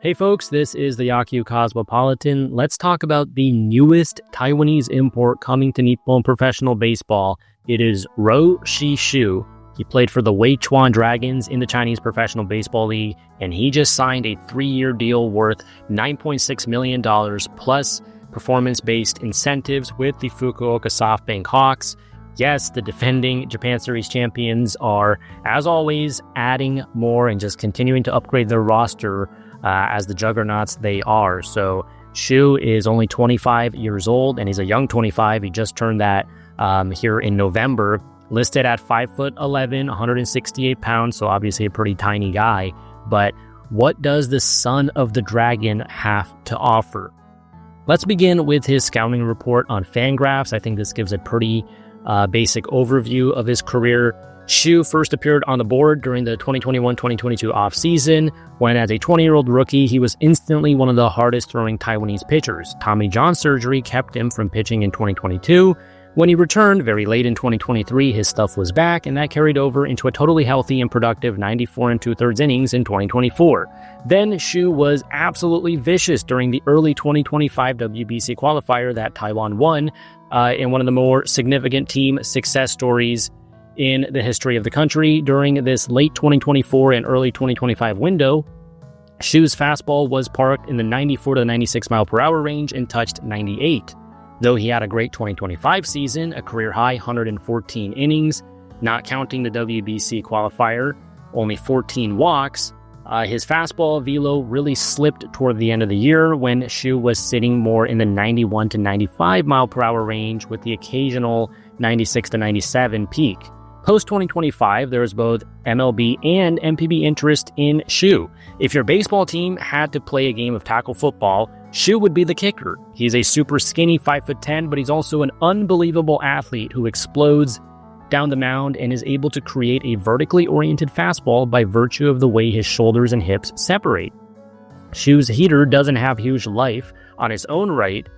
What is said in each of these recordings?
Hey folks, this is the Yakyu Cosmopolitan. Let's talk about the newest Taiwanese import coming to Nippon professional baseball. It is Jo-Hsi Hsu. He played for the Weichuan Dragons in the Chinese Professional Baseball League, and he just signed a 3-year deal worth $9.6 million plus performance-based incentives with the Fukuoka SoftBank Hawks. Yes, the defending Japan Series champions are, as always, adding more and just continuing to upgrade their roster as the juggernauts they are. So Hsu is only 25 years old, and he's a young 25. He just turned that here in November. Listed at 5'11", 168 pounds, so obviously a pretty tiny guy. But what does the son of the dragon have to offer? Let's begin with his scouting report on Fangraphs. I think this gives a pretty basic overview of his career. Hsu first appeared on the board during the 2021-2022 offseason, when as a 20-year-old rookie, he was instantly one of the hardest-throwing Taiwanese pitchers. Tommy John surgery kept him from pitching in 2022. When he returned very late in 2023, his stuff was back, and that carried over into a totally healthy and productive 94 2/3 innings in 2024. Then Hsu was absolutely vicious during the early 2025 WBC qualifier that Taiwan won in one of the more significant team success stories in the history of the country. During this late 2024 and early 2025 window, Hsu's fastball was parked in the 94 to 96 mile per hour range and touched 98. Though he had a great 2025 season, a career-high 114 innings, not counting the WBC qualifier, only 14 walks, his fastball velo really slipped toward the end of the year when Hsu was sitting more in the 91 to 95 mile per hour range with the occasional 96 to 97 peak. Post-2025, there was both MLB and NPB interest in Hsu. If your baseball team had to play a game of tackle football, Hsu would be the kicker. He's a super skinny 5'10", but he's also an unbelievable athlete who explodes down the mound and is able to create a vertically oriented fastball by virtue of the way his shoulders and hips separate. Hsu's heater doesn't have huge life on its own right,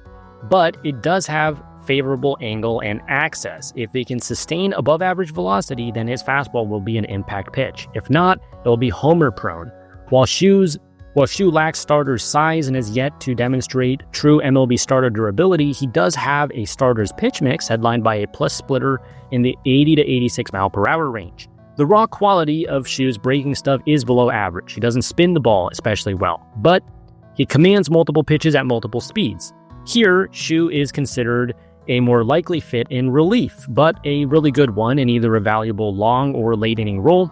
but it does have favorable angle and access. If they can sustain above average velocity, then his fastball will be an impact pitch. If not, it will be homer prone. While Hsu lacks starter's size and has yet to demonstrate true MLB starter durability, he does have a starter's pitch mix headlined by a plus splitter in the 80 to 86 mile per hour range. The raw quality of Hsu's breaking stuff is below average. He doesn't spin the ball especially well, but he commands multiple pitches at multiple speeds. Here, Hsu is considered a more likely fit in relief, but a really good one in either a valuable long or late inning role.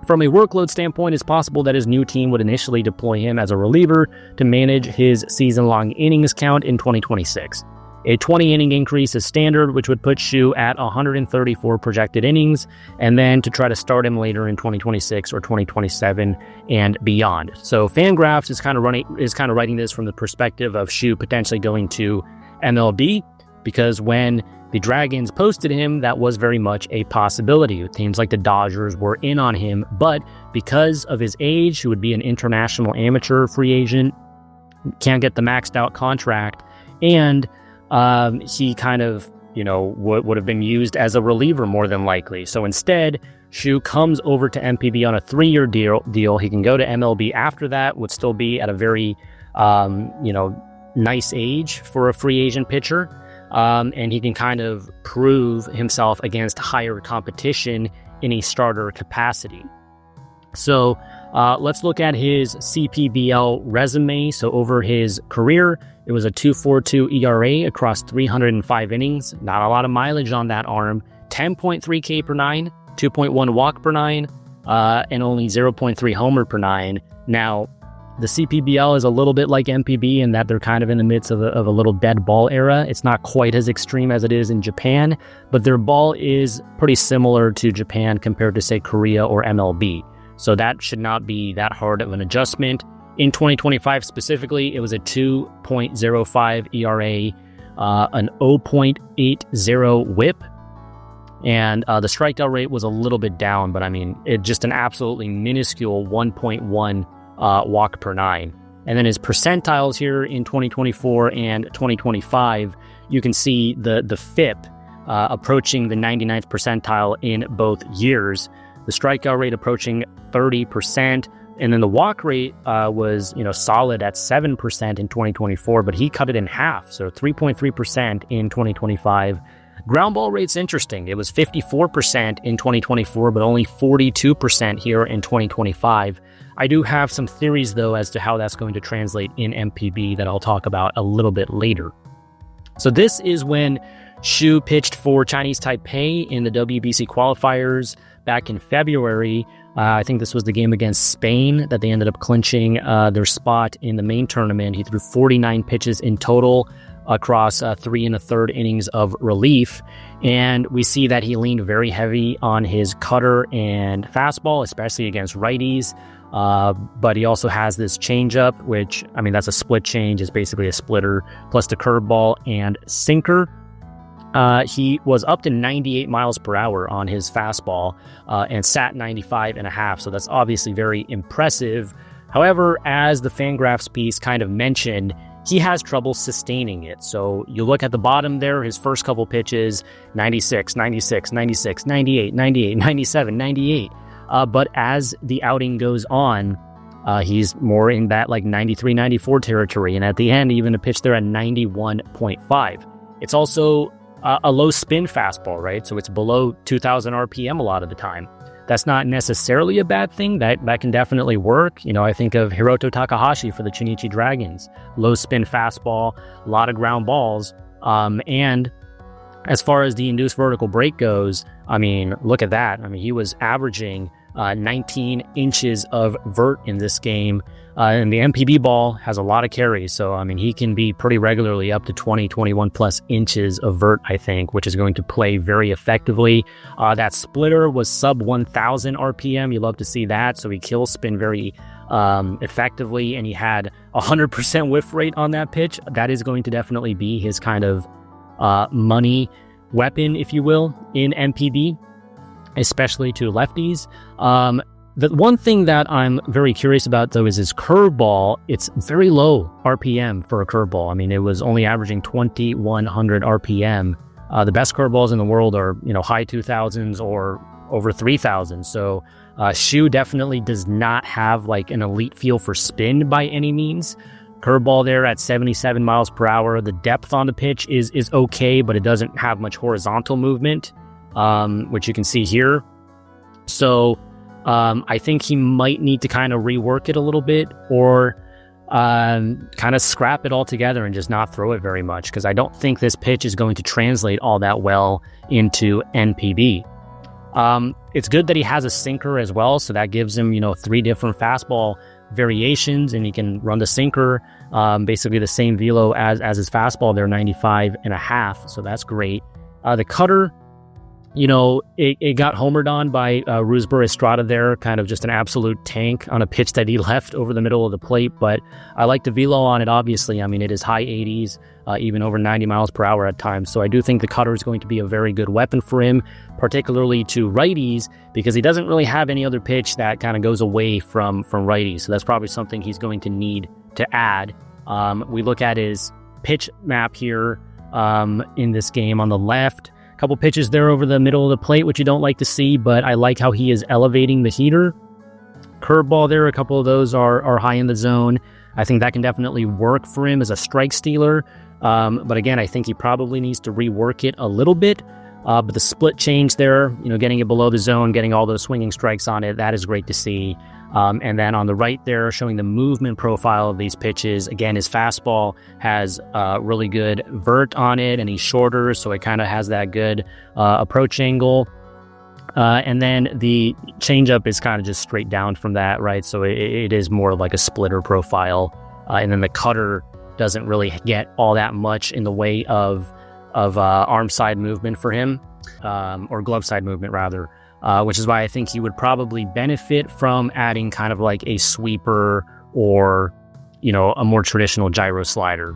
From a workload standpoint, it's possible that his new team would initially deploy him as a reliever to manage his season-long innings count in 2026. A 20-inning increase is standard, which would put Hsu at 134 projected innings, and then to try to start him later in 2026 or 2027 and beyond. So Fangraphs is kind of writing this from the perspective of Hsu potentially going to MLB, because when the Dragons posted him, that was very much a possibility. Teams like the Dodgers were in on him, but because of his age, he would be an international amateur free agent, can't get the maxed out contract, and he kind of, would have been used as a reliever more than likely. So instead, Hsu comes over to NPB on a 3-year deal. He can go to MLB after that, would still be at a very, nice age for a free agent pitcher. And he can kind of prove himself against higher competition in a starter capacity. So let's look at his CPBL resume. So over his career, it was a 2.42 ERA across 305 innings. Not a lot of mileage on that arm. 10.3 K per 9, 2.1 walk per 9, and only 0.3 homer per 9. Now, the CPBL is a little bit like NPB in that they're kind of in the midst of a little dead ball era. It's not quite as extreme as it is in Japan, but their ball is pretty similar to Japan compared to, say, Korea or MLB. So that should not be that hard of an adjustment. In 2025 specifically, it was a 2.05 ERA, an 0.80 whip, and the strikeout rate was a little bit down, but just an absolutely minuscule 1.1 walk per 9. And then his percentiles here in 2024 and 2025, you can see the FIP approaching the 99th percentile in both years. The strikeout rate approaching 30%, And then the walk rate was, solid at 7% in 2024, but he cut it in half, so 3.3% in 2025. Ground ball rate's interesting. It was 54% in 2024, but only 42% here in 2025. I do have some theories, though, as to how that's going to translate in NPB that I'll talk about a little bit later. So this is when Hsu pitched for Chinese Taipei in the WBC qualifiers back in February. I think this was the game against Spain that they ended up clinching their spot in the main tournament. He threw 49 pitches in total across 3 1/3 innings of relief. And we see that he leaned very heavy on his cutter and fastball, especially against righties. But he also has this changeup, which, that's a split change. It's basically a splitter, plus the curveball and sinker. He was up to 98 miles per hour on his fastball and sat 95.5. So that's obviously very impressive. However, as the Fangraphs piece kind of mentioned, he has trouble sustaining it. So you look at the bottom there, his first couple pitches, 96, 96, 96, 98, 98, 97, 98. But as the outing goes on, he's more in that like 93, 94 territory. And at the end, even a pitch there at 91.5. It's also a low spin fastball, right? So it's below 2,000 RPM a lot of the time. That's not necessarily a bad thing. That can definitely work. I think of Hiroto Takahashi for the Chunichi Dragons. Low spin fastball, a lot of ground balls. And as far as the induced vertical break goes, look at that. He was averaging 19 inches of vert in this game. And the NPB ball has a lot of carries. So, he can be pretty regularly up to 20, 21 plus inches of vert, I think, which is going to play very effectively. That splitter was sub 1,000 RPM. You love to see that. So he kill spin very effectively, and he had 100% whiff rate on that pitch. That is going to definitely be his kind of money weapon, if you will, in NPB, especially to lefties. The one thing that I'm very curious about, though, is his curveball. It's very low RPM for a curveball. It was only averaging 2,100 RPM. The best curveballs in the world are, high 2,000s or over 3,000. So Hsu definitely does not have like an elite feel for spin by any means. Curveball there at 77 miles per hour. The depth on the pitch is okay, but it doesn't have much horizontal movement, which you can see here. So I think he might need to kind of rework it a little bit, or kind of scrap it altogether and just not throw it very much, because I don't think this pitch is going to translate all that well into NPB. It's good that he has a sinker as well, so that gives him 3 different fastball variations, and he can run the sinker basically the same velo as his fastball there, 95.5. So that's great. The cutter, it got homered on by Roosber Estrada there, kind of just an absolute tank on a pitch that he left over the middle of the plate. But I like the velo on it, obviously. It is high 80s, even over 90 miles per hour at times. So I do think the cutter is going to be a very good weapon for him, particularly to righties, because he doesn't really have any other pitch that kind of goes away from righties. So that's probably something he's going to need to add. We look at his pitch map here in this game on the left. Couple pitches there over the middle of the plate, which you don't like to see, but I like how he is elevating the heater. Curveball there, a couple of those are high in the zone. I think that can definitely work for him as a strike stealer. But again, I think he probably needs to rework it a little bit. But the split change there, getting it below the zone, getting all those swinging strikes on it, that is great to see. And then on the right there, showing the movement profile of these pitches. Again, his fastball has really good vert on it, and he's shorter, so it kind of has that good approach angle. And then the changeup is kind of just straight down from that, right? So it is more like a splitter profile. And then the cutter doesn't really get all that much in the way of arm side movement for him, or glove side movement rather. Which is why I think he would probably benefit from adding kind of like a sweeper or, a more traditional gyro slider.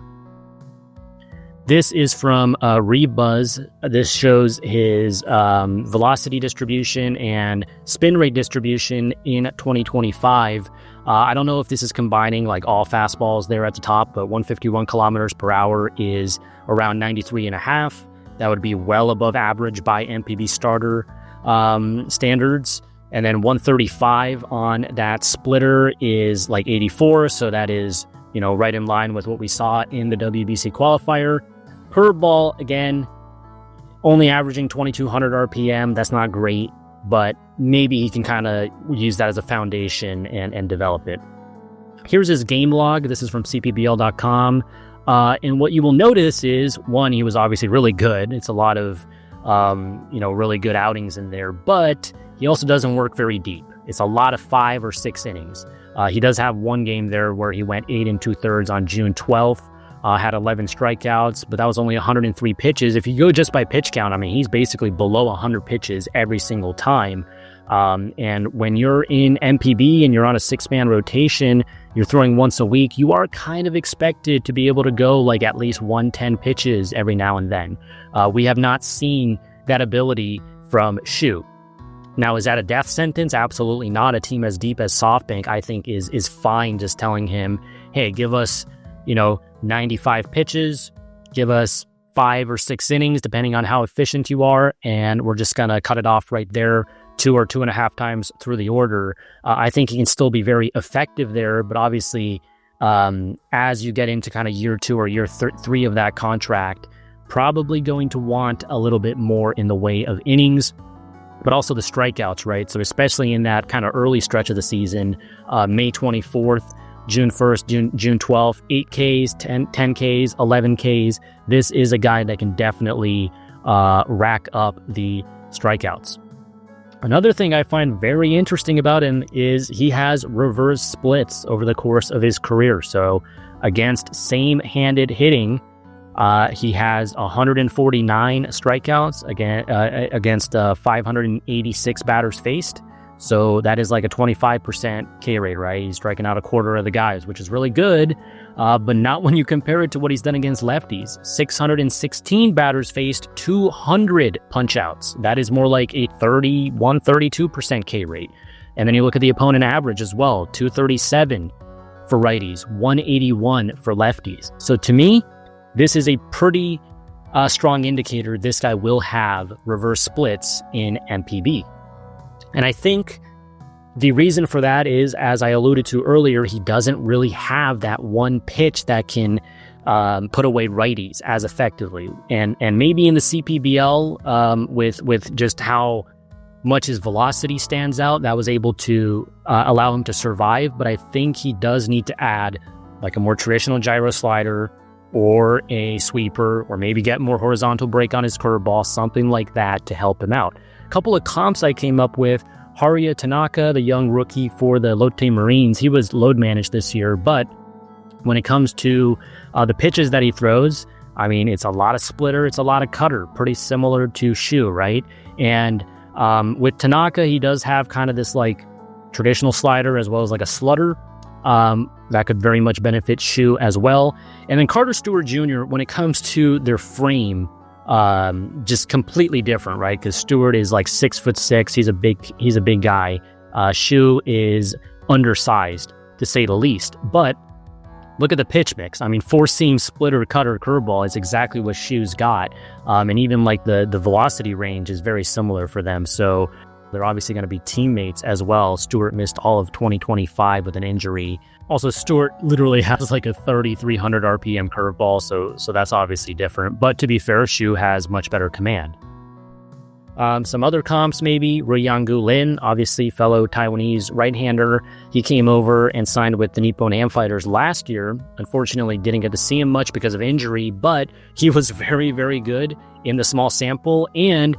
This is from Rebuzz. This shows his velocity distribution and spin rate distribution in 2025. I don't know if this is combining like all fastballs there at the top, but 151 kilometers per hour is around 93.5. That would be well above average by NPB starter standards. And then 135 on that splitter is like 84. So that is, right in line with what we saw in the WBC qualifier. Curveball, again, only averaging 2,200 RPM. That's not great, but maybe he can kind of use that as a foundation and develop it. Here's his game log. This is from cpbl.com. And what you will notice is, one, he was obviously really good. It's a lot of, really good outings in there, but he also doesn't work very deep. It's a lot of 5 or 6 innings. He does have one game there where he went 8 2/3 on June 12th, had 11 strikeouts, but that was only 103 pitches. If you go just by pitch count, I mean, he's basically below 100 pitches every single time. And when you're in NPB and you're on a 6-man rotation, you're throwing once a week, you are kind of expected to be able to go like at least 110 pitches every now and then. We have not seen that ability from Hsu. Now, is that a death sentence? Absolutely not. A team as deep as SoftBank, I think, is fine just telling him, hey, give us, 95 pitches, give us 5 or 6 innings, depending on how efficient you are, and we're just going to cut it off right there 2 or 2.5 times through the order. I think he can still be very effective there, but obviously, as you get into kind of year 2 or year 3 of that contract, probably going to want a little bit more in the way of innings, but also the strikeouts, right? So especially in that kind of early stretch of the season, May 24th, June 1st, June 12th, 8 Ks, 10 Ks, 11 Ks. This is a guy that can definitely rack up the strikeouts. Another thing I find very interesting about him is he has reverse splits over the course of his career. So against same-handed hitting, he has 149 strikeouts against 586 batters faced. So that is like a 25% K rate, right? He's striking out a quarter of the guys, which is really good, but not when you compare it to what he's done against lefties. 616 batters faced, 200 punch-outs. That is more like a 32% K rate. And then you look at the opponent average as well, 237 for righties, 181 for lefties. So to me, this is a pretty strong indicator this guy will have reverse splits in NPB. And I think the reason for that is, as I alluded to earlier, he doesn't really have that one pitch that can put away righties as effectively. And maybe in the CPBL, with just how much his velocity stands out, that was able to allow him to survive. But I think he does need to add like a more traditional gyro slider or a sweeper, or maybe get more horizontal break on his curveball, something like that to help him out. A couple of comps I came up with: Haruya Tanaka, the young rookie for the Lotte Marines. He was load managed this year, but when it comes to the pitches that he throws, I mean, it's a lot of splitter, it's a lot of cutter, pretty similar to Hsu, right? And with Tanaka, he does have kind of this like traditional slider as well as like a slutter. That could very much benefit Hsu as well. And then Carter Stewart Jr., when it comes to their frame, just completely different, right? Because Stewart is like 6'6". He's a big guy. Hsu is undersized, to say the least. But look at the pitch mix. I mean, 4-seam splitter, cutter, curveball is exactly what Hsu's got. And even like the velocity range is very similar for them. So they're obviously going to be teammates as well. Stewart missed all of 2025 with an injury. Also, Stewart literally has like a 3,300 RPM curveball, so that's obviously different. But to be fair, Hsu has much better command. Some other comps maybe: Ryoung-gu Lin, obviously fellow Taiwanese right-hander. He came over and signed with the Nippon Am Fighters last year. Unfortunately, didn't get to see him much because of injury, but he was very, very good in the small sample, and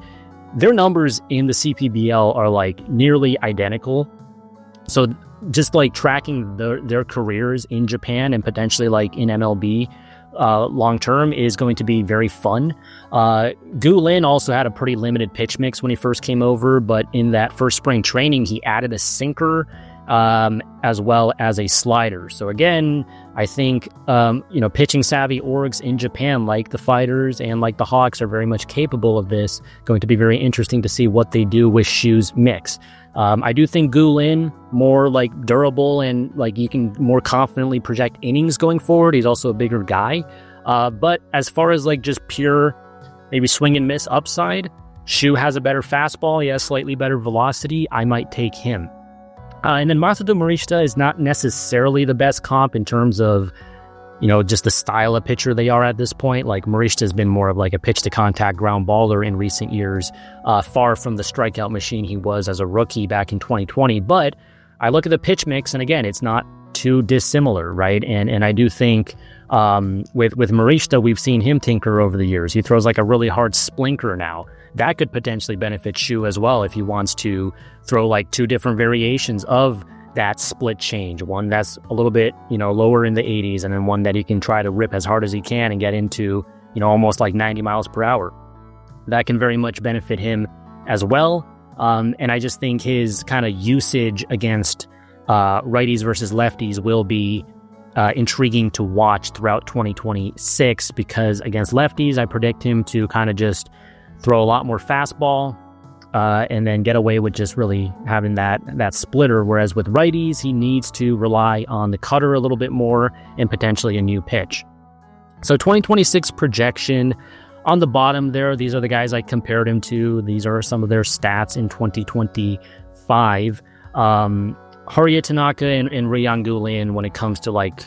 their numbers in the CPBL are like nearly identical. So just like tracking their careers in Japan and potentially like in MLB long term is going to be very fun. Gu Lin also had a pretty limited pitch mix when he first came over, but in that first spring training, he added a sinker as well as a slider. So again, I think pitching savvy orgs in Japan, like the Fighters and like the Hawks, are very much capable of this. Going to be very interesting to see what they do with Hsu's mix. I do think Gu Lin more like durable and like you can more confidently project innings going forward. He's also a bigger guy. But as far as like just pure maybe swing and miss upside, Hsu has a better fastball. He has slightly better velocity. I might take him. And then Masato Morishita is not necessarily the best comp in terms of, just the style of pitcher they are at this point. Like Morishita has been more of like a pitch-to-contact ground baller in recent years, far from the strikeout machine he was as a rookie back in 2020. But I look at the pitch mix, and again, it's not too dissimilar, right? And I do think with Morishita, we've seen him tinker over the years. He throws like a really hard splinker now. That could potentially benefit Hsu as well if he wants to throw like two different variations of that split change. One that's a little bit, lower in the 80s, and then one that he can try to rip as hard as he can and get into, almost like 90 miles per hour. That can very much benefit him as well. And I just think his kind of usage against righties versus lefties will be intriguing to watch throughout 2026, because against lefties, I predict him to kind of just throw a lot more fastball, and then get away with just really having that splitter. Whereas with righties, he needs to rely on the cutter a little bit more and potentially a new pitch. So 2026 projection on the bottom there, these are the guys I compared him to. These are some of their stats in 2025. Haruya Tanaka and Ryan Gulin, when it comes to like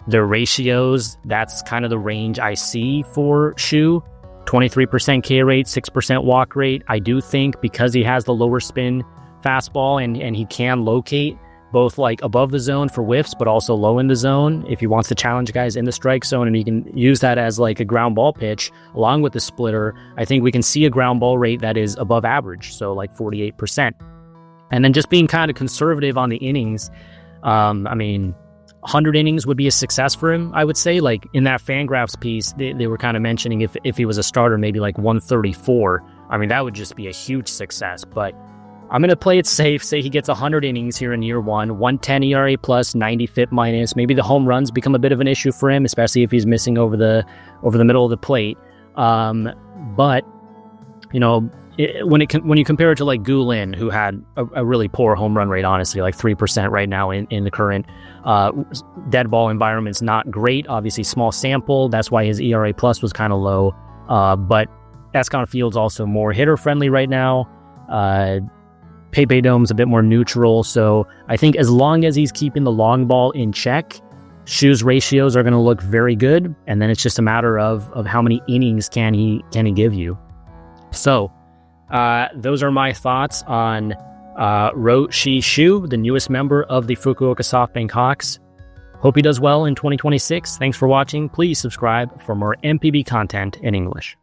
their ratios, that's kind of the range I see for Hsu. 23% K rate, 6% walk rate. I do think because he has the lower spin fastball and he can locate both like above the zone for whiffs, but also low in the zone if he wants to challenge guys in the strike zone, and he can use that as like a ground ball pitch along with the splitter. I think we can see a ground ball rate that is above average, so like 48%. And then just being kind of conservative on the innings, 100 innings would be a success for him, I would say. Like in that Fangraphs piece, they were kind of mentioning if he was a starter, maybe like 134. That would just be a huge success. But I'm going to play it safe, say he gets 100 innings here in year one, 110 ERA plus, 90 FIP minus. Maybe the home runs become a bit of an issue for him, especially if he's missing over the middle of the plate. But when you compare it to like Gulin, who had a really poor home run rate, honestly, like 3% right now in the current dead ball environment's not great. Obviously, small sample. That's why his ERA plus was kind of low. But Escon Field's also more hitter friendly right now. Pepe Dome's a bit more neutral. So I think as long as he's keeping the long ball in check, Hsu's ratios are going to look very good. And then it's just a matter of how many innings can he give you. So those are my thoughts on Jo-Hsi Hsu, the newest member of the Fukuoka SoftBank Hawks. Hope he does well in 2026. Thanks for watching. Please subscribe for more NPB content in English.